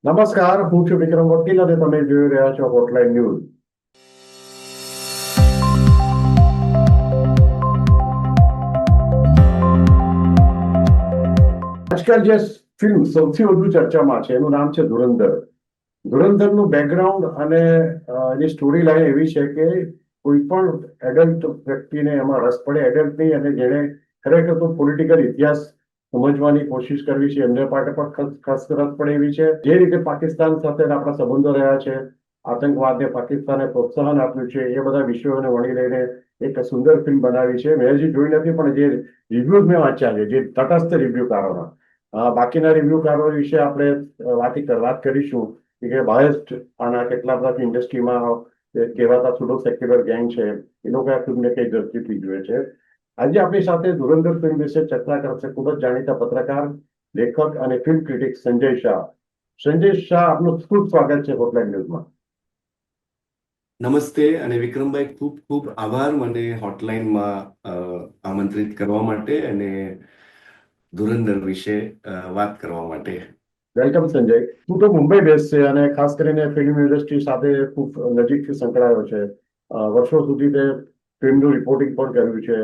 નમસ્કાર, હું છું વિક્રમ વકીલ અને તમે જોઈ રહ્યા છો હોટલાઇન ન્યૂઝ. આજકાલ જે ફિલ્મ સૌથી વધુ ચર્ચામાં છે એનું નામ છે ધુરંધર. ધુરંધરનું બેકગ્રાઉન્ડ અને એની સ્ટોરી લાઈન એવી છે કે કોઈ પણ એડલ્ટ વ્યક્તિને એમાં રસ પડે, એડલ્ટ નહીં અને જેને ખરેખર તો પોલિટિકલ ઇતિહાસ સમજવાની કોશિશ કરવી છે એમને માટે પણ ખાસ રસ પડે એવી છે. જે રીતે પાકિસ્તાન સાથે આપણા સંબંધો રહ્યા છે, આતંકવાદને પાકિસ્તાને પ્રોત્સાહન આપ્યું છે, એ બધા વિષયોને વણી લઈને એક સુંદર ફિલ્મ બનાવી છે. મેં હજી જોઈ નથી, પણ જે રિવ્યુઝ મેં વાંચ્યા છે, જે તટસ્થ રિવ્યુકારોના, બાકીના રિવ્યુકારો વિશે આપણે વાત કરીશું કે બાયસ્ડ આના કેટલા બધા ઇન્ડસ્ટ્રીમાં કહેવાતા સુડો સેક્યુલર ગેંગ છે, એ લોકો આ ફિલ્મને કઈ દ્રષ્ટિથી જુએ છે. આજે આપણી સાથે ધુરંધર ફિલ્મ વિશે ચર્ચા કરશે ખૂબ જ જાણીતા પત્રકાર, લેખક અને ફિલ્મ ક્રિટિક સંજય શાહ. સંજય શાહ, આપનું ખૂબ સ્વાગત છે હોટલાઇન ન્યૂઝમાં. નમસ્તે અને વિક્રમભાઈ, ખૂબ ખૂબ આભાર મને હોટલાઇનમાં આમંત્રિત કરવા માટે અને ધુરંધર વિશે વાત કરવા માટે. વેલકમ સંજય. તું તો મુંબઈ બેઝ છે અને ખાસ કરીને ફિલ્મ ઇન્ડસ્ટ્રી સાથે ખૂબ નજીકથી સંકળાયો છે. વર્ષો સુધી તે ફિલ્મનું રિપોર્ટિંગ પણ કર્યું છે.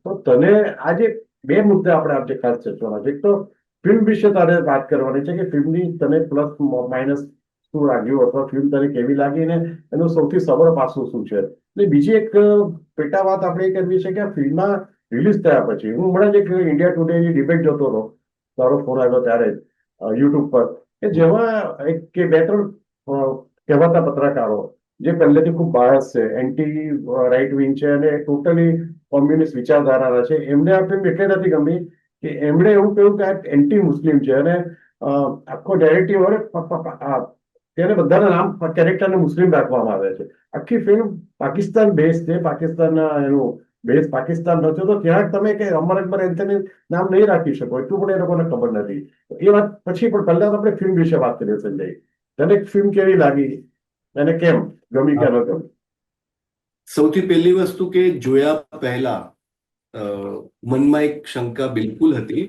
તો તને આજે બે મુદ્દા આપણે આજે ખાસ ચર્ચવાના છે. એક તો ફિલ્મ વિશે તારે વાત કરવાની છે કે ફિલ્મની તને પ્લસ માઇનસ શું લાગ્યું, અથવા ફિલ્મ તને કેવી લાગી ને એનું સૌથી સબળ પાસું શું છે. અને બીજી એક પેટા વાત આપણે એ કરવી છે કે આ ફિલ્મમાં રિલીઝ થયા પછી હું હમણાં જ એક ઇન્ડિયા ટુડેની ડિબેટ જોતો હતો, તારો ફોન આવ્યો ત્યારે જ, યુટ્યુબ પર, કે જેમાં એક કે બે ત્રણ કહેવાતા પત્રકારો જે પહેલેથી ખૂબ બાયસ છે, એન્ટી રાઇટ વિંગ છે અને ટોટલી કોમ્યુનિસ્ટ વિચારધારાના છે, એમને આ ફિલ્મ એટલે નથી ગમી કે એમણે એવું કહ્યું કે આ એન્ટી મુસ્લિમ છે અને આખો નેરેટિવ ત્યારે બધાના નામ કેરેક્ટરને મુસ્લિમ રાખવામાં આવે છે. આખી ફિલ્મ પાકિસ્તાન બેઝ છે, પાકિસ્તાનના એનું બેઝ પાકિસ્તાન નથી, તો ત્યાં તમે કે અમર અકબર એન્થની નામ નહીં રાખી શકો, એટલું પણ એ લોકોને ખબર નથી. એ વાત પછી, પણ પહેલા તો આપણે ફિલ્મ વિશે વાત કરીએ. સંજય, તને ફિલ્મ કેવી લાગી અને કેમ ગમી કે ન ગમી? સૌથી પહેલી વસ્તુ કે જોયા પહેલા મનમાં એક શંકા બિલકુલ હતી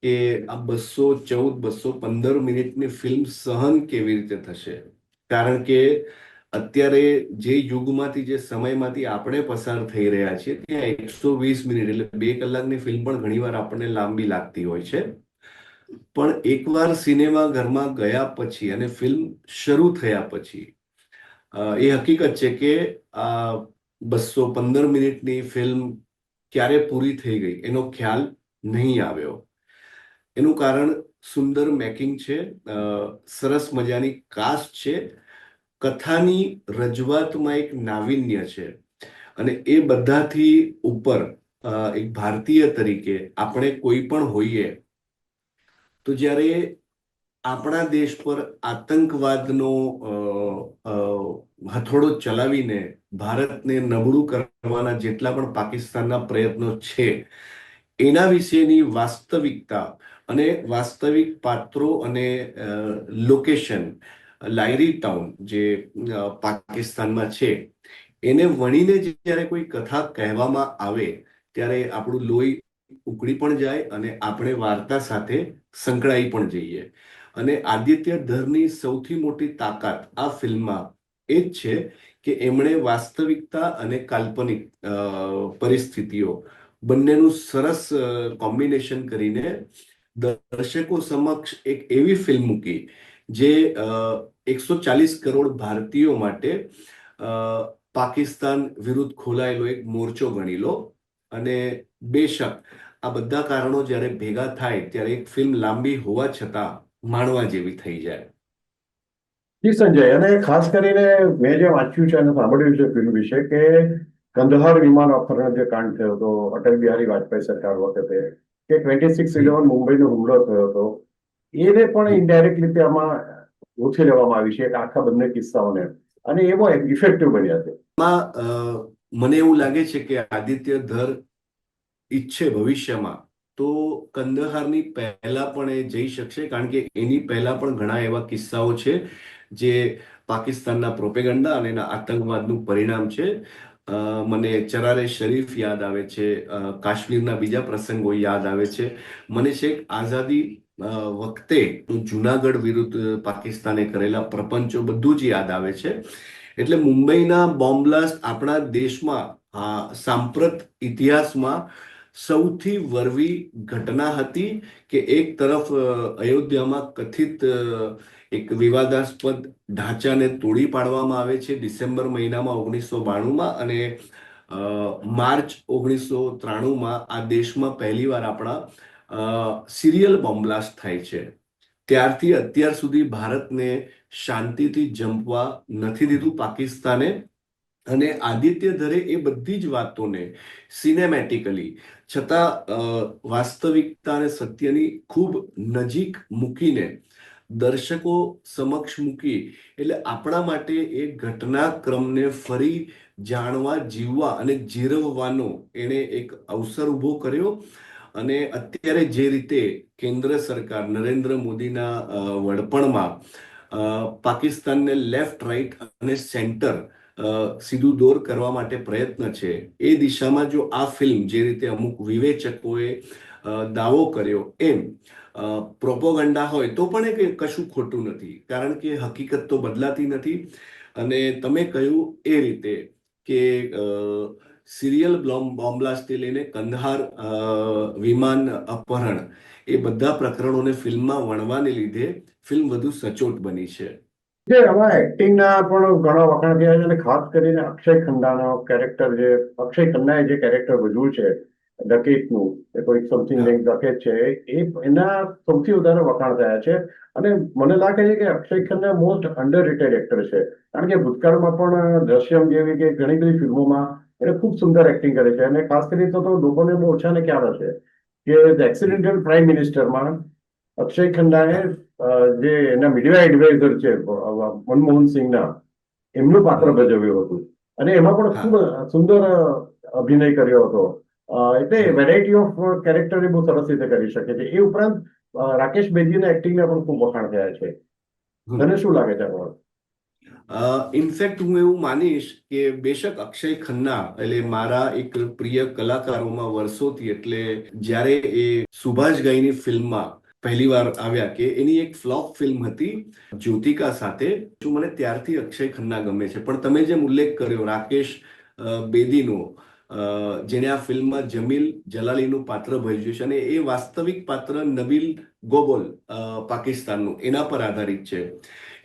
કે આ 214-215 મિનિટની ફિલ્મ સહન કેવી રીતે થશે. કારણ કે અત્યારે જે યુગમાંથી, જે સમયમાંથી આપણે પસાર થઈ રહ્યા છીએ, ત્યાં 120 મિનિટ એટલે 2 કલાકની ફિલ્મ પણ ઘણીવાર આપણને લાંબી લાગતી હોય છે. પણ એકવાર સિનેમા ઘરમાં ગયા પછી અને ફિલ્મ શરૂ થયા પછી એ હકીકત છે કે આ 215 મિનિટની ફિલ્મ ક્યારે પૂરી થઈ ગઈ એનો ખ્યાલ નહીં આવ્યો. એનું કારણ સુંદર મેકિંગ છે, સરસ મજાની કાસ્ટ છે, કથાની રજૂઆતમાં એક નાવીન્ય છે અને એ બધાથી ઉપર એક ભારતીય તરીકે આપણે કોઈ પણ હોઈએ તો જ્યારે આપણા દેશ પર આતંકવાદનો હથોડો ચલાવીને ભારતને નબળું કરવાના જેટલા પણ પાકિસ્તાનના પ્રયત્નો છે એના વિશેની વાસ્તવિકતા અને વાસ્તવિક પાત્રો અને લોકેશન, લાયરી ટાઉન જે પાકિસ્તાનમાં છે, એને વણીને જ્યારે કોઈ કથા કહેવામાં આવે ત્યારે આપણું લોહી ઉકળી પણ જાય અને આપણે વાર્તા સાથે સંકળાઈ પણ જઈએ. અને આદિત્ય ધરની સૌથી મોટી તાકાત આ ફિલ્મમાં એ જ છે કે એમણે વાસ્તવિકતા અને કાલ્પનિક પરિસ્થિતિઓ બંનેનું સરસ કોમ્બિનેશન કરીને દર્શકો સમક્ષ એક એવી ફિલ્મ મૂકી જે 140 કરોડ ભારતીયો માટે પાકિસ્તાન વિરુદ્ધ ખોલાયેલો એક મોરચો ગણી લો. અને બેશક આ બધા કારણો જ્યારે ભેગા થાય ત્યારે એક ફિલ્મ લાંબી હોવા છતાં માણવા જેવી થઈ જાય. જી સંજય, અને ખાસ કરીને મેં જે વાંચ્યું છે અને સાંભળ્યું છે ફિલ્મ વિશે કે કંદહાર વિમાન અપહરણ જે કાંડ થયો હતો અટલ બિહારી વાજપેયી સરકાર વખતે, કે 26/11 મુંબઈનો હુમલો થયો હતો, એને પણ ઇનડાયરેક્ટ રીતે આમાં ઓછી લેવામાં આવી છે આખા બંને કિસ્સાઓને, અને એ બહુ ઇફેક્ટિવ બન્યા છે. મને એવું લાગે છે કે આદિત્ય ધર ઈચ્છે ભવિષ્યમાં તો કંદહારની પહેલા પણ એ જઈ શકશે, કારણ કે એની પહેલા પણ ઘણા એવા કિસ્સાઓ છે જે પાકિસ્તાનના પ્રોપેગન્ડા અને એના આતંકવાદનું પરિણામ છે. મને ચરારે શરીફ યાદ આવે છે, કાશ્મીરના બીજા પ્રસંગો યાદ આવે છે, મને છેક આઝાદી વખતે જુનાગઢ વિરુદ્ધ પાકિસ્તાને કરેલા પ્રપંચો બધું જ યાદ આવે છે. એટલે મુંબઈના બોમ્બ બ્લાસ્ટ આપણા દેશમાં સાંપ્રત ઇતિહાસમાં સૌથી વરવી ઘટના હતી કે એક તરફ અયોધ્યામાં કથિત એક વિવાદાસ્પદ ઢાંચાને તોડી પાડવામાં આવે છે ડિસેમ્બર મહિનામાં 1992માં, અને માર્ચ 1993માં આ દેશમાં પહેલીવાર આપણા સિરિયલ બોમ્બ બ્લાસ્ટ થાય છે. ત્યારથી અત્યાર સુધી ભારતને શાંતિથી જંપવા નથી દીધું પાકિસ્તાને. અને આદિત્યધરે એ બધી જ વાતોને સિનેમેટિકલી છતાં વાસ્તવિકતા અને સત્યની ખૂબ નજીક મૂકીને દર્શકો સમક્ષ મૂકી, એટલે આપણા માટે એ ઘટનાક્રમને ફરી જાણવા, જીવવા અને જીરવવાનો એણે એક અવસર ઊભો કર્યો. અને અત્યારે જે રીતે કેન્દ્ર સરકાર નરેન્દ્ર મોદીના વડપણમાં પાકિસ્તાનને લેફ્ટ, રાઈટ અને સેન્ટર સીધું દોર કરવા માટે પ્રયત્ન છે, એ દિશામાં જો આ ફિલ્મ જે રીતે અમુક વિવેચકોએ દાવો કર્યો એમ પ્રોપોગંડા હોય તો પણ એ કશું ખોટું નથી, કારણ કે હકીકત તો બદલાતી નથી. અને તમે કહ્યું એ રીતે કે સિરિયલ બોમ્બ બ્લાસ્ટથી લઈને કંદહાર વિમાન અપહરણ, એ બધા પ્રકરણોને ફિલ્મમાં વણવાને લીધે ફિલ્મ વધુ સચોટ બની છે. જે આમાં એક્ટિંગના પણ ઘણા વખાણ થયા છે, અને ખાસ કરીને અક્ષય ખન્નાનો કેરેક્ટર, જે અક્ષય ખન્નાએ જે કેરેક્ટર ભજવ્યું છે ડકેટનું, એ કોઈ સમથિંગ હા, લાઈક ડકેટ છે, એના સૌથી વધારે વખાણ થયા છે. અને મને લાગે છે કે Akshay Khanna most underrated actor છે, કારણ કે ભૂતકાળમાં પણ દ્રશ્યમ જેવી કે ઘણી બધી ફિલ્મોમાં એને ખૂબ સુંદર એક્ટિંગ કરે છે. અને ખાસ કરીને તો લોકોને બહુ ઓછાને ખ્યાલ હશે કે ધ એક્સિડેન્ટલ પ્રાઇમ મિનિસ્ટરમાં અક્ષય ખન્નાએ હા, જે એના મીડિયા એડવાઇઝર છે મનમોહન સિંહના, એમનું પાત્ર હમ, ભજવ્યું હતું. અને એમાં પણ ખૂબ હા, સુંદર અભિનય કર્યો હતો. એટલે હમ. વેરાયટી ઓફ કેરેક્ટર એ બહુ સરસ રીતે કરી શકે છે. એ ઉપરાંત રાકેશ બેદીના એક્ટિંગના પણ ખૂબ વખાણ થયા છે. હમ. તને શું લાગે છે આ? ઇનફેક્ટ હું એવું માનીશ કે બેશક અક્ષય ખન્ના એટલે મારા એક પ્રિય કલાકારોમાં વર્ષોથી, એટલે જ્યારે એ સુભાષઘાઈની ફિલ્મમાં પહેલી વાર આવ્યા, કે એની એક ફ્લોપ ફિલ્મ હતી જ્યોતિકા સાથે, જો મને ત્યારથી અક્ષય ખન્ના ગમે છે. પણ તમે જેમ ઉલ્લેખ કર્યો રાકેશ બેદીનો, જેને આ ફિલ્મમાં જમીલ જલાલીનું પાત્ર ભજવ્યું છે, અને એ વાસ્તવિક પાત્ર નબીલ ગોબોલ પાકિસ્તાનનું, એના પર આધારિત છે.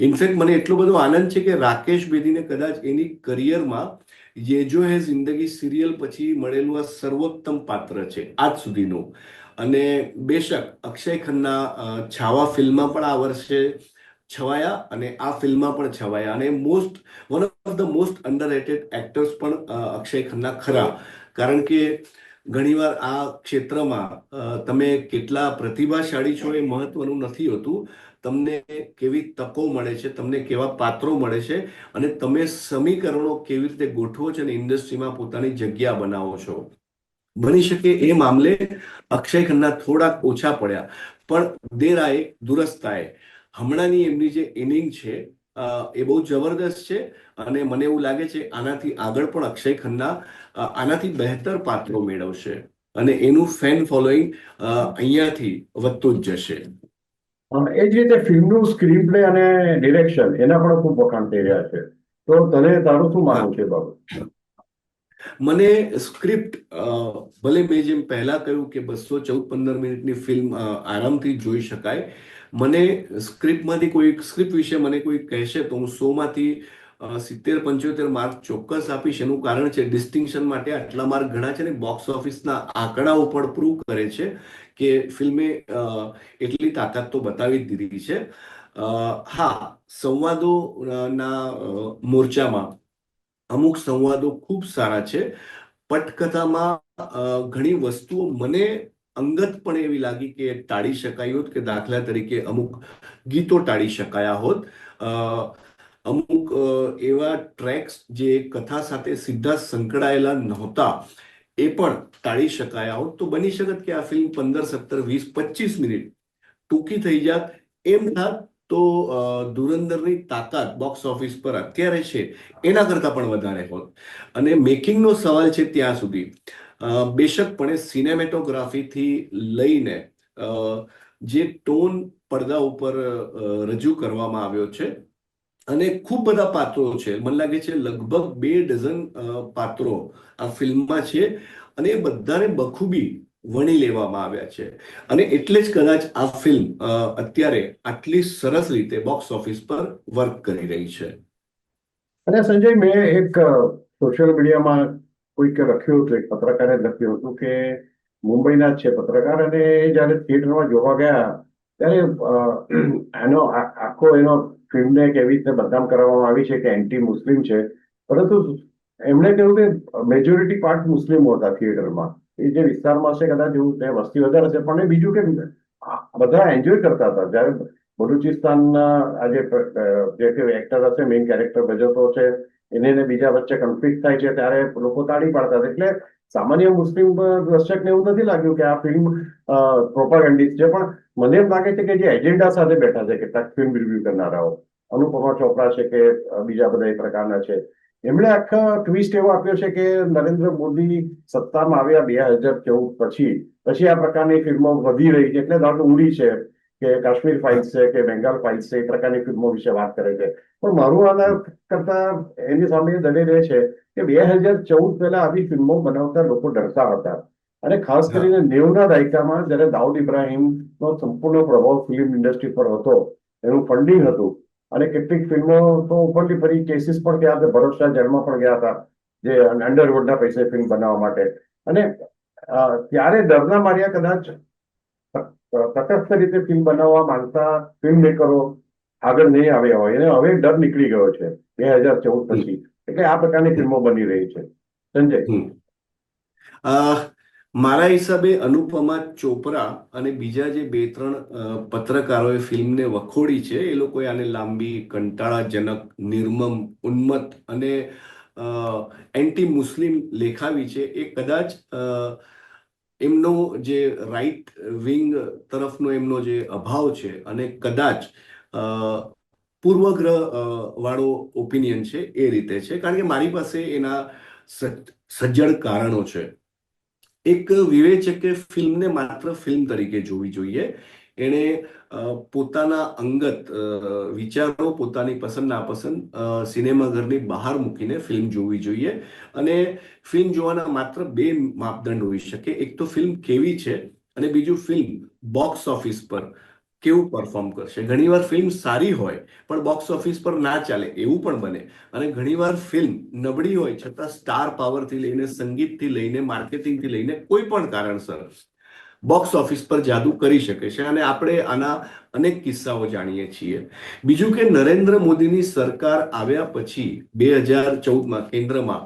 ઇનફેક્ટ મને એટલો બધો આનંદ છે કે રાકેશ બેદીને કદાચ એની કરિયરમાં યે જો હે જિંદગી સિરિયલ પછી મળેલું આ સર્વોત્તમ પાત્ર છે આજ સુધીનું. અને બેશક અક્ષય ખન્ના છાવા ફિલ્મમાં પણ આ વર્ષે છવાયા, અને આ ફિલ્મમાં પણ છવાયા, અને one of the most underrated actors પણ અક્ષય ખન્ના ખરા. કારણ કે ઘણીવાર આ ક્ષેત્રમાં તમે કેટલા પ્રતિભાશાળી છો એ મહત્વનું નથી હોતું, તમને કેવી તકો મળે છે, તમને કેવા પાત્રો મળે છે, અને તમે સમીકરણો કેવી રીતે ગોઠવો છો અને ઇન્ડસ્ટ્રીમાં પોતાની જગ્યા બનાવો છો. બની શકે એ મામલે અક્ષય ખન્ના થોડાક ઓછા પડ્યા, પણ દેર આએ દુરસ્ત આએ, હમણાંની એમની જે ઇનિંગ છે એ બહુ જબરદસ્ત છે. અને મને એવું લાગે છે આનાથી આગળ પણ અક્ષય ખન્ના આનાથી બહેતર પાત્રો મેળવશે, અને એનું ફેન ફોલોઈંગ અહીંયાથી વધતું જ જશે. એ જ રીતે ફિલ્મનું સ્ક્રીન પ્લે અને ડિરેક્શન, એના પણ ખૂબ વખાણ થઈ રહ્યા છે. તો તને તારું શું હા, માનવું છે બાબત? મને સ્ક્રિપ્ટ, ભલે મેં જેમ પહેલા કહ્યું કે 214-15 મિનિટની ફિલ્મ આરામથી જોઈ શકાય, મને સ્ક્રિપ્ટમાંથી કોઈ સ્ક્રિપ્ટ વિશે મને કોઈ કહેશે તો હું 100માંથી 70-75 માર્ક ચોક્કસ આપીશ. એનું કારણ છે ડિસ્ટિંક્શન માટે આટલા માર્ક ઘણા છે, ને બોક્સ ઓફિસના આંકડાઓ પણ પ્રૂવ કરે છે કે ફિલ્મે એટલી તાકાત તો બતાવી જ દીધી છે. હા, સંવાદોના મોરચામાં અમુક સંવાદો ખૂબ સારા છે. પટકથામાં ઘણી વસ્તુઓ મને અંગતપણે એવી લાગી કે ટાળી શકાય હોત, કે દાખલા તરીકે અમુક ગીતો ટાળી શકાયા હોત. અમુક એવા ટ્રેક્સ જે કથા સાથે સીધા સંકળાયેલા નહોતા એ પણ ટાળી શકાયા હોત, તો બની શકત કે આ ફિલ્મ 15, 17, 20, 25 મિનિટ ટૂંકી થઈ જાત. એમ થાત તો ધુરંધરની તાકાત બોક્સ ઓફિસ પર અત્યારે છે એના કરતાં પણ વધારે હોત. અને મેકિંગનો સવાલ છે ત્યાં સુધી બેશકપણે સિનેમેટોગ્રાફીથી લઈને જે ટોન પડદા ઉપર રજૂ કરવામાં આવ્યો છે. અને ખૂબ બધા પાત્રો છે, મને લાગે છે લગભગ 2 ડઝન પાત્રો આ ફિલ્મમાં છે, અને એ બધાને બખૂબી વણી લેવામાં આવ્યા છે. અને એટલે જ કદાચ આ ફિલ્મ અત્યારે આટલી સરસ રીતે બોક્સ ઓફિસ પર વર્ક કરી રહી છે. અને સંજય, મેં એક સોશિયલ મીડિયામાં કોઈક લખ્યું હતું, એક પત્રકારે લખ્યું હતું કે મુંબઈના જ છે પત્રકાર, અને એ જયારે થિયેટરમાં જોવા ગયા ત્યારે આખો એનો ફિલ્મને એવી રીતે બદનામ કરવામાં આવી છે કે એન્ટી મુસ્લિમ છે. પરંતુ એમણે કહ્યું કે મેજોરિટી પાર્ટ મુસ્લિમો હતા થિયેટરમાં. એ જે વિસ્તારમાં છે કદાચ એવું ત્યાં વસ્તી વધારે છે, પણ એ બીજું કે બધા એન્જોય કરતા હતા. જયારે બલુચિસ્તાનના આજે જે એક્ટર હશે, મેઇન કેરેક્ટર ભજવતો છે, એને બીજા વચ્ચે કન્ફ્લિક્ટ થાય છે ત્યારે લોકો તાળી પાડતા હતા. એટલે સામાન્ય મુસ્લિમ દર્શકને એવું નથી લાગ્યું કે આ ફિલ્મ પ્રોપાગેન્ડિસ્ટ છે, પણ મને એમ લાગે છે કે જે એજન્ડા સાથે બેઠા છે, કેટલાક ફિલ્મ રિવ્યુ કરનારાઓ, અનુપમા ચોપરા છે કે બીજા બધા એ પ્રકારના છે, એમણે આખા ટ્વિસ્ટ એવો આપ્યો છે કે નરેન્દ્ર મોદી સત્તામાં આવ્યા 2014 પછી આ પ્રકારની ફિલ્મો વધી રહી છે. એટલે દાખલો ઉડી છે કે કાશ્મીર ફાઇલ્સ છે કે બેંગાલ ફાઇલ્સ છે, એ પ્રકારની ફિલ્મો વિશે વાત કરે છે. પણ મારું આના કરતા એની સામે દલીલ એ છે કે 2014 પહેલા આવી ફિલ્મો બનાવતા લોકો ડરતા હતા. અને ખાસ કરીને 90ના દાયકામાં જયારે દાઉદ ઇબ્રાહિમનો સંપૂર્ણ પ્રભાવ ફિલ્મ ઇન્ડસ્ટ્રી પર હતો, એનું ફંડિંગ હતું, અને કેટલીક ફિલ્મો તો ઉપરથી ફરી કેસીસ પણ થયા હતા. ભરત શાહ જેલમાં પણ ગયા હતા જે અંડરવુડના પૈસે ફિલ્મ બનાવવા માટે. અને ત્યારે ડરના માર્યા કદાચ તટસ્થ રીતે ફિલ્મ બનાવવા માંગતા ફિલ્મ મેકરો આગળ નહીં આવ્યા હોય, અને હવે ડર નીકળી ગયો છે 2014 પછી. એટલે આ પ્રકારની ફિલ્મો બની રહી છે. સંજય, મારા હિસાબે અનુપમા ચોપરા અને બીજા જે 2-3 પત્રકારોએ ફિલ્મને વખોડી છે, એ લોકોએ આને લાંબી, કંટાળાજનક, નિર્મમ, ઉન્મત્ત અને એન્ટી મુસ્લિમ લેખાવી છે. એ કદાચ એમનો જે રાઈટ વિંગ તરફનો એમનો જે અભાવ છે, અને કદાચ પૂર્વગ્રહ વાળો ઓપિનિયન છે, એ રીતે છે. કારણ કે મારી પાસે એના સજ્જડ કારણો છે. એક વિવેચકે ફિલ્મને માત્ર ફિલ્મ તરીકે જોવી જોઈએ. એણે પોતાના અંગત વિચારો, પોતાની પસંદ નાપસંદ સિનેમાઘરની બહાર મૂકીને ફિલ્મ જોવી જોઈએ. અને ફિલ્મ જોવાના માત્ર 2 માપદંડ હોઈ શકે. એક તો ફિલ્મ કેવી છે, અને બીજું ફિલ્મ બોક્સ ઓફિસ પર કેવું પરફોર્મ કરશે. ઘણીવાર ફિલ્મ સારી હોય પણ બોક્સ ઓફિસ પર ના ચાલે, એવું પણ બને. અને ઘણીવાર ફિલ્મ નબળી હોય છતાં સ્ટાર પાવરથી લઈને, સંગીતથી લઈને, માર્કેટિંગથી લઈને કોઈ પણ કારણસર બોક્સ ઓફિસ પર જાદુ કરી શકે છે. અને આપણે આના અનેક કિસ્સાઓ જાણીએ છીએ. બીજું કે નરેન્દ્ર મોદીની સરકાર આવ્યા પછી 2014માં કેન્દ્રમાં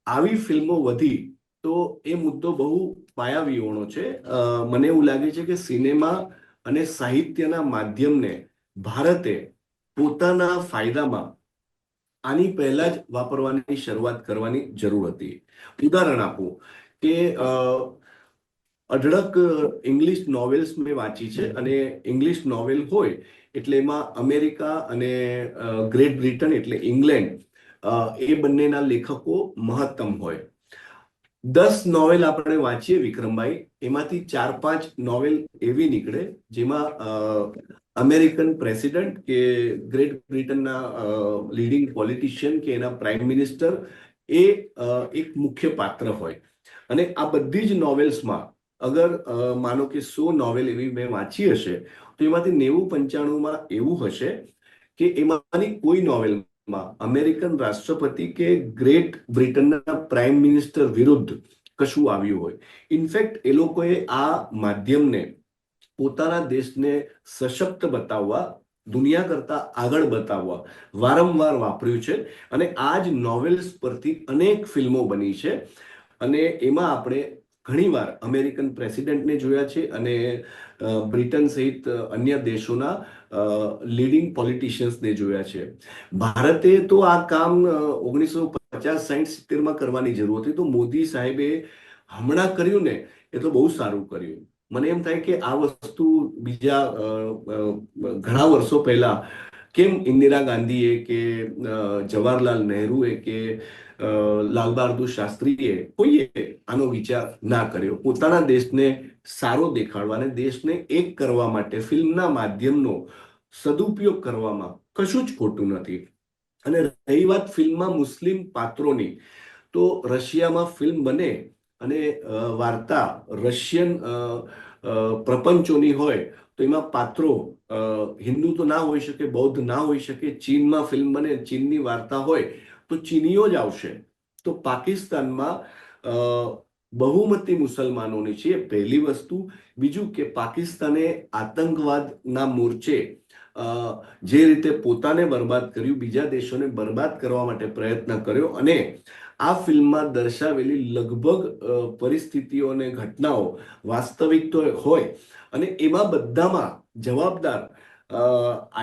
આવી ફિલ્મો વધી, તો એ મુદ્દો બહુ પાયાવિહોણો છે. મને એવું લાગે છે કે સિનેમા અને સાહિત્યના માધ્યમને ભારતે પોતાના ફાયદામાં આની પહેલા જ વાપરવાની શરૂઆત કરવાની જરૂર હતી. ઉદાહરણ આપું કે અઢળક ઇંગ્લિશ નોવેલ્સ મેં વાંચી છે, અને ઇંગ્લિશ નોવેલ હોય એટલે એમાં અમેરિકા અને ગ્રેટ બ્રિટન એટલે ઇંગ્લેન્ડ, એ બંનેના લેખકો મહત્તમ હોય. 10 નોવેલ આપણે વાંચીએ વિક્રમભાઈ, એમાંથી 4-5 નોવેલ એવી નીકળે જેમાં અમેરિકન પ્રેસિડન્ટ કે ગ્રેટ બ્રિટનના લીડિંગ પોલિટિશિયન કે એના પ્રાઇમ મિનિસ્ટર એ એક મુખ્ય પાત્ર હોય. અને આ બધી જ નોવેલ્સમાં અગર માનો કે 100 નોવેલ એવી મેં વાંચી હશે, તો એમાંથી 90-95માં એવું હશે કે એમાંની કોઈ નોવેલમાં અમેરિકન રાષ્ટ્રપતિ કે ગ્રેટ બ્રિટનના પ્રાઇમ મિનિસ્ટર વિરુદ્ધ કશું આવ્યું હોય. ઇનફેક્ટ એ લોકોએ આ માધ્યમને પોતાના દેશને સશક્ત બતાવવા, દુનિયા કરતા આગળ બતાવવા વારંવાર વાપર્યું છે. અને આ જ નોવેલ્સ પરથી અનેક ફિલ્મો બની છે. અને એમાં આપણે ઘણીવાર અમેરિકન પ્રેસિડેન્ટને જોયા છે, અને બ્રિટન સહિત અન્ય દેશોના લીડિંગ પોલિટિશિયન્સને જોયા છે. ભારતે તો આ કામ 1950-60-70માં કરવાની જરૂર હતી. તો મોદી સાહેબે હમણાં કર્યું ને, એ તો બહુ સારું કર્યું. મને એમ થાય કે આ વસ્તુ બીજા ઘણા વર્ષો પહેલા કેમ ઇન્દિરા ગાંધીએ કે જવાહરલાલ નહેરુએ કે લાલ બહાદુર શાસ્ત્રીએ કોઈએ આનો વિચાર ના કર્યો. પોતાના દેશને સારો દેખાડવા અને દેશને એક કરવા માટે ફિલ્મના માધ્યમનો સદુપયોગ કરવામાં કશું જ ખોટું નથી. અને રહી વાત ફિલ્મમાં મુસ્લિમ પાત્રોની, તો રશિયામાં ફિલ્મ બને અને વાર્તા રશિયન પ્રપંચોની હોય તો એમાં પાત્રો હિન્દુ તો ના હોઈ શકે, બૌદ્ધ ના હોઈ શકે. ચીનમાં ફિલ્મ બને, ચીનની વાર્તા હોય તો ચીનીઓ જ આવશે. તો પાકિસ્તાનમાં બહુમતી મુસલમાનોની છે, પહેલી વસ્તુ. બીજું કે પાકિસ્તાને આતંકવાદના મોરચે જે રીતે પોતાને બરબાદ કર્યું, બીજા દેશોને બરબાદ કરવા માટે પ્રયત્ન કર્યો. અને આ ફિલ્મમાં દર્શાવેલી લગભગ પરિસ્થિતિઓ અને ઘટનાઓ વાસ્તવિક તો હોય, અને એમાં બધામાં જવાબદાર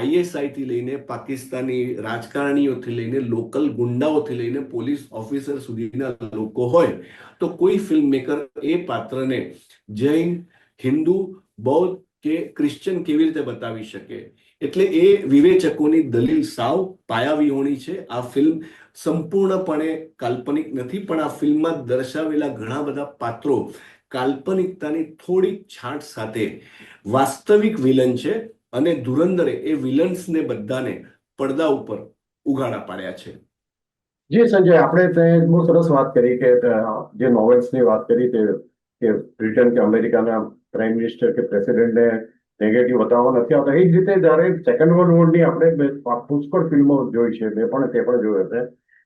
ISI થી લઈને પાકિસ્તાની રાજકારણીઓથી લઈને લોકલ ગુંડાઓથી લઈને પોલીસ ઓફિસર સુધીના લોકો હોય, તો કોઈ ફિલ્મ મેકર એ પાત્રને જૈન, હિન્દુ, બૌદ્ધ કે ક્રિશ્ચન કેવી રીતે બતાવી શકે? એટલે એ વિવેચકોની દલીલ સાવ પાયાવિહોણી છે. આ ફિલ્મ સંપૂર્ણપણે કાલ્પનિક નથી, પણ આ ફિલ્મમાં દર્શાવેલા ઘણા બધા પાત્રો કાલ્પનિકતાની થોડીક છાંટ સાથે વાસ્તવિક વિલન છે, અને ધુરંધરે એ વિલન્સને બધાને પડદા ઉપર ઉઘાડા પાડ્યા છે. જી સંજય, આપણે તે બહુ સરસ વાત કરી કે જે નોવેલ્સની વાત કરી કે બ્રિટન કે અમેરિકાના પ્રાઇમ મિનિસ્ટર કે પ્રેસિડેન્ટને નેગેટિવ બતાવવા નથી આવતા. એ જ રીતે જયારે સેકન્ડ વર્લ્ડ વોરની આપણે પુષ્કળ ફિલ્મો જોઈ છે, તે પણ જોયું હશે.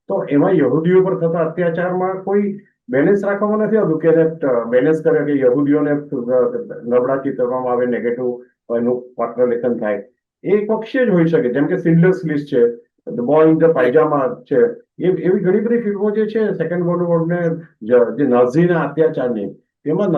તો એમાં યહૂદીઓ પર થતા અત્યાચારમાં કોઈ બેલેન્સ રાખવામાં નથી આવતું કે બેલેન્સ કરે કે યહૂદીઓને નબળા ચિતરવામાં આવે, નેગેટિવ એનું પાત્ર લેખન થાય. એ એક પક્ષીય જ હોઈ શકે, જેમ કે સિન્ડલર્સ લિસ્ટ છે, ધ બોય ઇન ધ પાયજામા છે. એવી ઘણી બધી ફિલ્મો જે છે સેકન્ડ વર્લ્ડ વોરને, જે નાઝીના અત્યાચારની, એમાં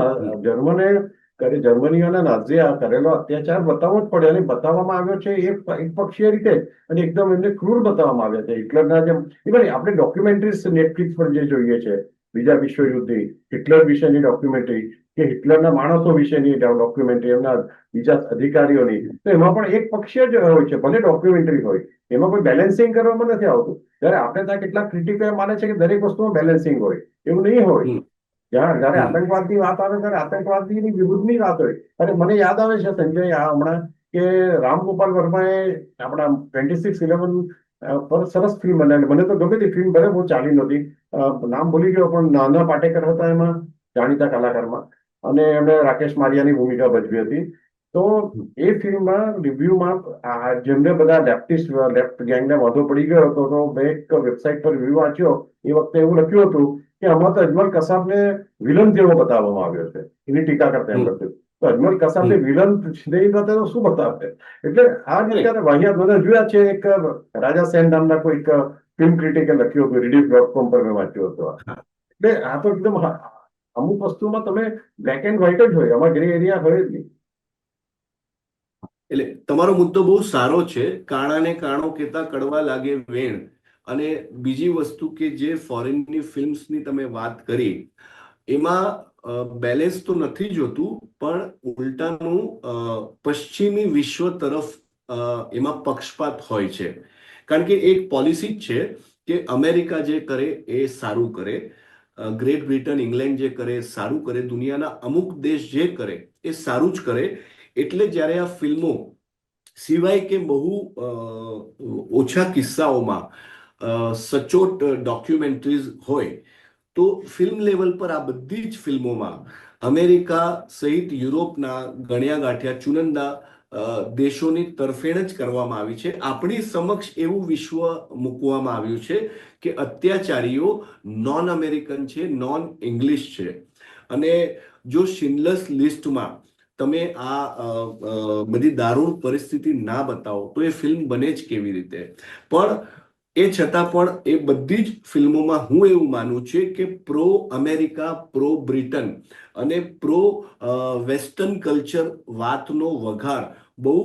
જર્મનીઓના નાઝી કરેલો અત્યાચાર બતાવવો જ પડે, અને બતાવવામાં આવ્યો છે એક પક્ષીય રીતે, અને એકદમ એમને ક્રૂર બતાવવામાં આવ્યા છે. હિટલરના જેમ ઇવન આપણે ડોક્યુમેન્ટરીઝ નેટફ્લિક્સ પર જે જોઈએ છે, બીજા વિશ્વયુદ્ધની હિટલર વિશેની ડોક્યુમેન્ટરી કે હિટલરના માણસો વિશેની ડોક્યુમેન્ટરી, એમના બીજા અધિકારીઓની, તો એમાં પણ એક પક્ષીય જ હોય છે, ભલે ડોક્યુમેન્ટરી હોય, એમાં કોઈ બેલેન્સિંગ કરવામાં નથી આવતું. ત્યારે આપણે ત્યાં કેટલાક ક્રિટિકો એમ માને છે કે દરેક વસ્તુમાં બેલેન્સિંગ હોય, એવું નહીં હોય. જયારે આતંકવાદની વાત આવે ત્યારે આતંકવાદની વિરુદ્ધની વાત હોય. અને મને યાદ આવે છે સંજય, આ હમણાં કે રામગોપાલ વર્માએ આપણા 26/11 પર સરસ ફિલ્મ બનાવી. મને તો ગમે તે ફિલ્મ, ભલે બહુ ચાલી નહોતી, નામ ભૂલી ગયો, પણ નાના પાટેકર હતા એમાં જાણીતા કલાકારમાં, અને એમણે રાકેશ મારિયાની ભૂમિકા ભજવી હતી. તો એ ફિલ્મમાં રિવ્યુમાં જેમને બધા લેફ્ટ ગેંગને વાંધો પડી ગયો હતો, તો મેં એક વેબસાઇટ પર રિવ્યુ વાંચ્યો. એ વખતે એવું લખ્યું હતું કે આમાં તો અજમલ કસાબને વિલન જેવો બતાવવામાં આવ્યો છે. એની ટીકા કરતા એમ લખ્યું, તો અજમલ કસાબને વિલન નહીં બતાવે તો શું બતાવે? એટલે આ રીતે વાહિયાત બધા જોયા છે. એક રાજા સેન નામના કોઈક ફિલ્મ ક્રિટિકે લખ્યું હતું, rediff.com પર મેં વાંચ્યું હતું. એટલે આ તો એકદમ અમુક વસ્તુમાં તમે બ્લેક એન્ડ વ્હાઈટ જ હોય, આમાં ગ્રે એરિયા હોય જ નહીં. એટલે તમારો મુદ્દો બહુ સારો છે. કાણાને કાણો કહેતા કડવા લાગે વેણ. અને બીજી વસ્તુ કે જે ફોરેનની ફિલ્મ્સની તમે વાત કરી, એમાં બેલેન્સ તો નથી જોતું, પણ ઉલટાનું પશ્ચિમી વિશ્વ તરફ એમાં પક્ષપાત હોય છે. કારણ કે એક પોલિસી જ છે કે અમેરિકા જે કરે એ સારું કરે, ગ્રેટ બ્રિટન, ઇંગ્લેન્ડ જે કરે એ સારું કરે, દુનિયાના અમુક દેશ જે કરે એ સારું જ કરે. એટલે જ્યારે આ ફિલ્મો, સિવાય કે બહુ ઓછા કિસ્સાઓમાં સચોટ ડોક્યુમેન્ટરીઝ હોય, તો ફિલ્મ લેવલ પર આ બધી જ ફિલ્મોમાં અમેરિકા સહિત યુરોપના ગણ્યા ગાંઠ્યા ચુનંદા દેશોની તરફેણ જ કરવામાં આવી છે. આપણી સમક્ષ એવું વિશ્વ મૂકવામાં આવ્યું છે કે અત્યાચારીઓ નોન અમેરિકન છે, નોન ઇંગ્લિશ છે. અને જો શિન્ડલર્સ લિસ્ટમાં તમે આ બધી દારૂણ પરિસ્થિતિ ના બતાવો તો એ ફિલ્મ બને જ કેવી રીતે? પણ એ છતાં પણ એ બધી જ ફિલ્મોમાં હું એવું માનું છું કે પ્રો અમેરિકા, પ્રો બ્રિટન અને પ્રો વેસ્ટર્ન કલ્ચર વાતનો વઘાર બહુ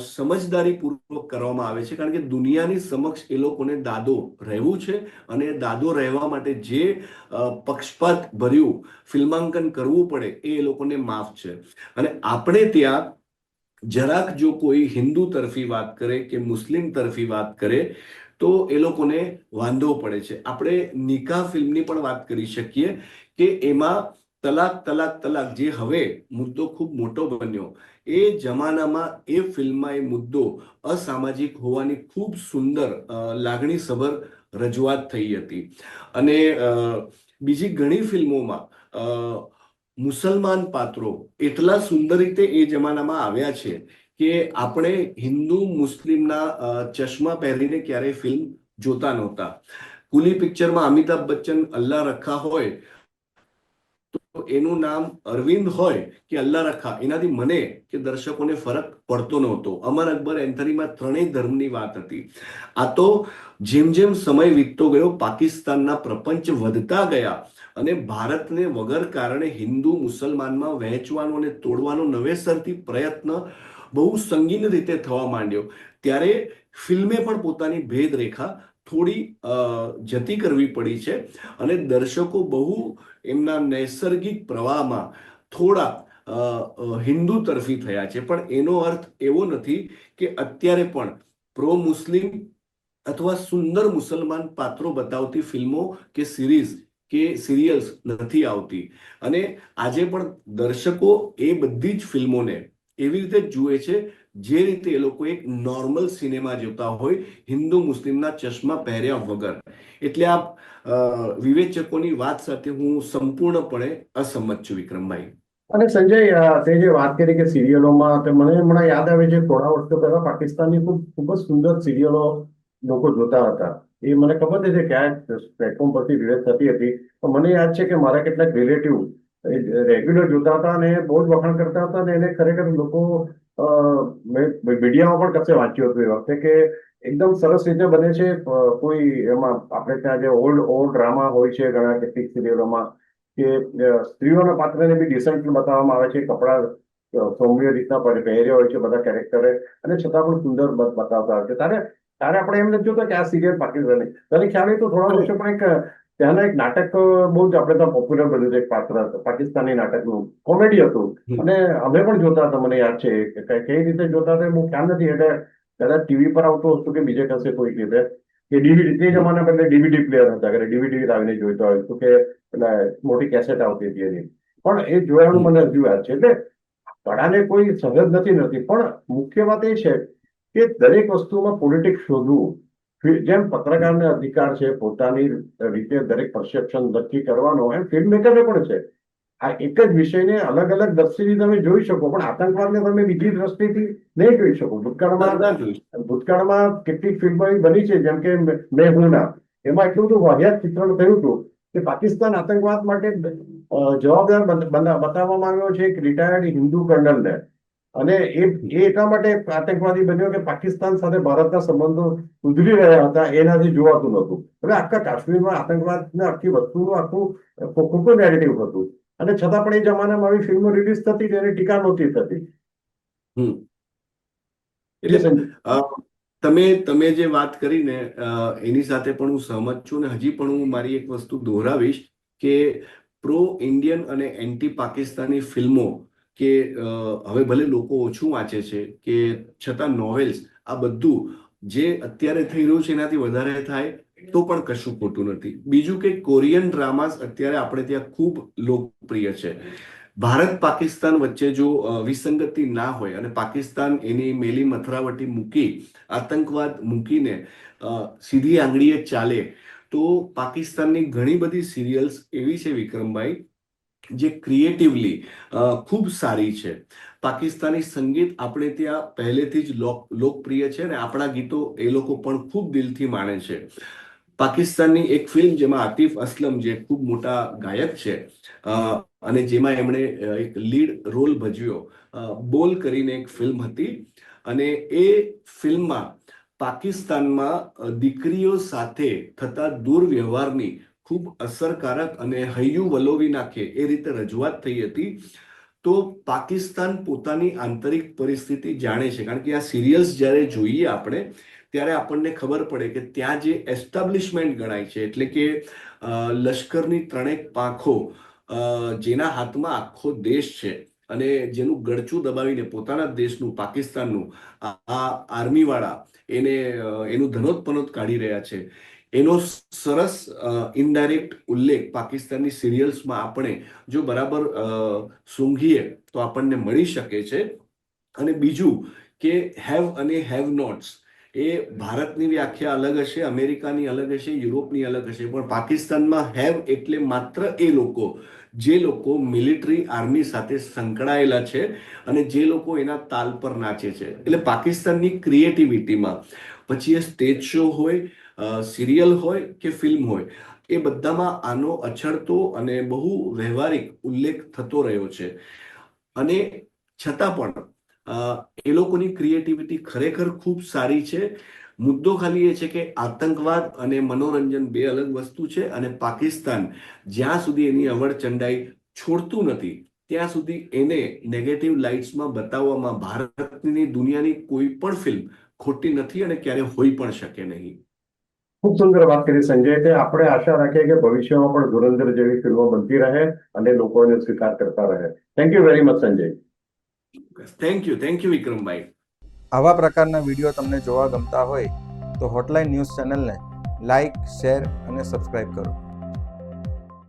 સમજદારીપૂર્વક કરવામાં આવે છે. કારણ કે દુનિયાની સમક્ષ એ લોકોને દાદો રહેવું છે, અને દાદો રહેવા માટે જે પક્ષપાત ભર્યું ફિલ્માંકન કરવું પડે એ લોકોને માફ છે. અને આપણે ત્યાં જરાક જો કોઈ હિન્દુ તરફી વાત કરે કે મુસ્લિમ તરફી વાત કરે, તો એ લોકોને વાંધો પડે છે. આપણે નિકાહ ફિલ્મની પણ વાત કરી શકીએ કે એમાં તલાક તલાક તલાક જે હવે મુદ્દો ખૂબ મોટો બન્યો, એ જમાનામાં એ ફિલ્મમાં એ મુદ્દો અસામાજિક હોવાની ખૂબ સુંદર લાગણીસભર રજૂઆત થઈ હતી. અને બીજી ઘણી ફિલ્મોમાં મુસલમાન પાત્રો એટલા સુંદર રીતે એ જમાનામાં આવ્યા છે કે આપણે હિન્દુ મુસ્લિમના ચશ્મા પહેરીને ક્યારેય ફિલ્મ જોતા નહોતા. કુલી પિક્ચરમાં અમિતાભ બચ્ચન અલ્લાહ રખા હોય તો એનું નામ અરવિંદ હોય કે અલ્લાહ રખા, એનાથી મને કે દર્શકોને ફરક પડતો નહોતો. અમર અકબર એન્થનીમાં ત્રણેય ધર્મની વાત હતી. આ તો જેમ જેમ સમય વીતતો ગયો, પાકિસ્તાનના પ્રપંચ વધતા ગયા અને ભારતને વગર કારણે હિન્દુ મુસલમાનમાં વહેંચવાનો અને તોડવાનો નવેસરથી પ્રયત્ન બહુ સંગીન રીતે થવા માંડ્યો, ત્યારે ફિલ્મે પણ પોતાની ભેદરેખા થોડી જતી કરવી પડી છે. અને દર્શકો બહુ એમના નૈસર્ગિક પ્રવાહમાં થોડા હિન્દુ તરફી થયા છે. પણ એનો અર્થ એવો નથી કે અત્યારે પણ પ્રો મુસ્લિમ અથવા સુંદર મુસલમાન પાત્રો બતાવતી ફિલ્મો કે સિરીઝ કે સિરિયલ્સ નથી આવતી. અને આજે પણ દર્શકો એ બધી જ ફિલ્મોને એવી રીતે જ જુએ છે જે રીતે એ લોકો એક નોર્મલ સિનેમા જોતા હોય, હિન્દુ મુસ્લિમના ચશ્મા પહેર્યા વગર. એટલે આ વિવેચકોની વાત સાથે હું સંપૂર્ણપણે અસંમત છું, વિક્રમભાઈ. અને સંજય, તે જે વાત કરી કે સિરિયલોમાં, તો મને હમણાં યાદ આવે છે થોડા વર્ષો પહેલા પાકિસ્તાનની ખૂબ ખૂબ જ સુંદર સિરિયલો લોકો જોતા હતા. એ મને ખબર નથી કે કયા પ્લેટફોર્મ પરથી રિલીઝ થતી હતી, પણ મને યાદ છે કે મારા કેટલાક રિલેટિવ રેગ્યુલર જોતા હતા અને બહુ જ વખાણ કરતા હતા. અને એને ખરેખર લોકો મેં મીડિયામાં પણ કશે વાંચ્યું હતું એ વખતે કે એકદમ સરસ રીતે બને છે. કોઈ એમાં આપણે ત્યાં જે ઓલ્ડ ઓલ્ડ ડ્રામા હોય છે ઘણા કેટલીક સિરિયલોમાં, કે સ્ત્રીઓના પાત્રને બી ડિસન્ટ બતાવવામાં આવે છે, કપડા સૌમ્ય રીતના પહેર્યા હોય છે બધા કેરેક્ટરે, અને છતાં પણ સુંદર બતાવતા હોય છે. તારે તારે આપણે એમ નથી જોતા કે આ સિરિયલ પાકિસ્તાની, તને ખ્યાલ હોય તો થોડા વર્ષો પણ એક ત્યાંના એક નાટક બહુ જ આપણે ત્યાં પોપ્યુલર બન્યું હતું, એક પાત્ર પાકિસ્તાની નાટકનું, કોમેડી હતું. અને અમે પણ જોતા હતા, મને યાદ છે કે કઈ રીતે જોતા હતા બહુ ખ્યાલ નથી. એટલે કદાચ ટીવી પર આવતું હતું કે બીજે કશે કોઈ રીતે, કે ડીવીડી, તે જમાના પહેલા ડીવીડી પ્લેયર હતા, કે ડીવીડી લાવીને જોઈતા હોય તો, કે એટલે મોટી કેસેટ આવતી હતી એની. પણ એ જોવાનું મને હજુ યાદ છે. એટલે કળાને કોઈ સહજ નથી, પણ મુખ્ય વાત એ છે કે દરેક વસ્તુમાં પોલિટિક્સ શોધવું. જેમ પત્રકારને અધિકાર છે પોતાની રીતે દરેક પરસેપ્શન નક્કી કરવાનો, એમ ફિલ્મ મેકરને પણ છે. આ એક જ વિષયને અલગ અલગ દ્રષ્ટિથી તમે જોઈ શકો, પણ આતંકવાદને તમે બીજી દ્રષ્ટિથી નહીં જોઈ શકો. ભૂતકાળમાં કેટલીક ફિલ્મો એવી બની છે, જેમ કે મેં હું ના, એમાં એટલું બધું વાહિયાત ચિત્રણ થયું હતું કે પાકિસ્તાન આતંકવાદ માટે જવાબદાર બતાવવામાં આવ્યો છે એક રિટાયર્ડ હિન્દુ કર્નલને. અને એ એટલા માટે આતંકવાદી બન્યો કે પાકિસ્તાન સાથે ભારતના સંબંધો સુધરી રહ્યા હતા, એનાથી જોવાતું નહોતું. હવે આખા કાશ્મીરમાં આતંકવાદને આખી વસ્તુનું આખું ખોટું નેરેટિવ હતું, અને છતાં પણ એ જમાનામાં આવી ફિલ્મો રિલીઝ થતી તેની ટીકા નહોતી થતી. એટલે તમે જે વાત કરીને એની સાથે પણ હું સહમત છું, અને હજી પણ હું મારી એક વસ્તુ દોહરાવીશ કે પ્રો ઇન્ડિયન અને એન્ટી પાકિસ્તાની ફિલ્મો, કે હવે ભલે લોકો ઓછું વાંચે છે કે છતાં નોવેલ્સ, આ બધું જે અત્યારે થઈ રહ્યું છે એનાથી વધારે થાય તો પણ કશું ખોટું નથી. બીજું કે કોરિયન ડ્રામાસ અત્યારે આપણે ત્યાં ખૂબ લોકપ્રિય છે. ભારત પાકિસ્તાન વચ્ચે જો વિસંગતિ ના હોય અને પાકિસ્તાન એની મેલી મથરાવટી મૂકી આતંકવાદ મૂકીને સીધી આંગળીએ ચાલે, તો પાકિસ્તાનની ઘણી બધી સિરિયલ્સ એવી છે, વિક્રમભાઈ, જે ક્રિએટિવલી ખૂબ સારી છે. પાકિસ્તાની સંગીત આપણે ત્યાં પહેલેથી જ લોકપ્રિય છે, અને આપણા ગીતો એ લોકો પણ ખૂબ દિલથી માણે છે. પાકિસ્તાનની એક ફિલ્મ જેમાં આતિફ અસલમ, જે ખૂબ મોટા ગાયક છે, અને જેમાં એમણે એક લીડ રોલ ભજવ્યો, બોલ કરીને એક ફિલ્મ હતી, અને એ ફિલ્મમાં પાકિસ્તાનમાં દીકરીઓ સાથે થતા દુર્વ્યવહારની ખૂબ અસરકારક અને હૈયું વલોવી નાખે એ રીતે રજૂઆત થઈ હતી. તો પાકિસ્તાન પોતાની આંતરિક પરિસ્થિતિ જાણે છે, કારણ કે આ સિરિયલ્સ જ્યારે જોઈએ આપણે ત્યારે આપણને ખબર પડે કે ત્યાં જે એસ્ટાબ્લિશમેન્ટ ગણાય છે, એટલે કે લશ્કરની ત્રણેક પાંખો, જેના હાથમાં આખો દેશ છે, અને જેનું ગળચું દબાવીને પોતાના જ દેશનું પાકિસ્તાનનું આ આર્મી વાળા એનું ધનોતપનોત કાઢી રહ્યા છે, એનો સરસ ઇનડાયરેક્ટ ઉલ્લેખ પાકિસ્તાનની સિરિયલ્સમાં આપણે જો બરાબર સૂંઘીએ તો આપણને મળી શકે છે. અને બીજું કે હેવ અને હેવ નોટ્સ, એ ભારતની વ્યાખ્યા અલગ હશે, અમેરિકાની અલગ હશે, યુરોપની અલગ હશે, પણ પાકિસ્તાનમાં હેવ એટલે માત્ર એ લોકો જે લોકો મિલિટરી આર્મી સાથે સંકળાયેલા છે અને જે લોકો એના તાલ પર નાચે છે. એટલે પાકિસ્તાનની ક્રિએટિવિટીમાં પછી એ સ્ટેજ શો હોય, સિરિયલ હોય કે ફિલ્મ હોય, એ બધામાં આનો અછડતો અને બહુ વ્યવહારિક ઉલ્લેખ થતો રહ્યો છે. અને છતાં પણ એ લોકોની ક્રિએટિવિટી ખરેખર ખૂબ સારી છે. મુદ્દો ખાલી એ છે કે આતંકવાદ અને મનોરંજન બે અલગ વસ્તુ છે, અને પાકિસ્તાન જ્યાં સુધી એની અવળચંડાઈ છોડતું નથી ત્યાં સુધી એને નેગેટિવ લાઇટ્સમાં બતાવવામાં ભારતની દુનિયાની કોઈ પણ ફિલ્મ ખોટી નથી અને ક્યારે હોઈ પણ શકે નહીં. ખૂબ સુંદર વાત કરી સંજય, કે આપણે આશા રાખીએ કે ભવિષ્યમાં પણ ધુરંધર જેવી ફિલ્મો બનતી રહે અને લોકો એને સ્વીકાર કરતા રહે. Thank you very much Sanjay. Thank you Vikrambhai. આવા પ્રકારના વિડીયો તમને જોવા ગમતા હોય તો હોટલાઇન ન્યૂઝ ચેનલને લાઇક, શેર અને સબસ્ક્રાઇબ કરો.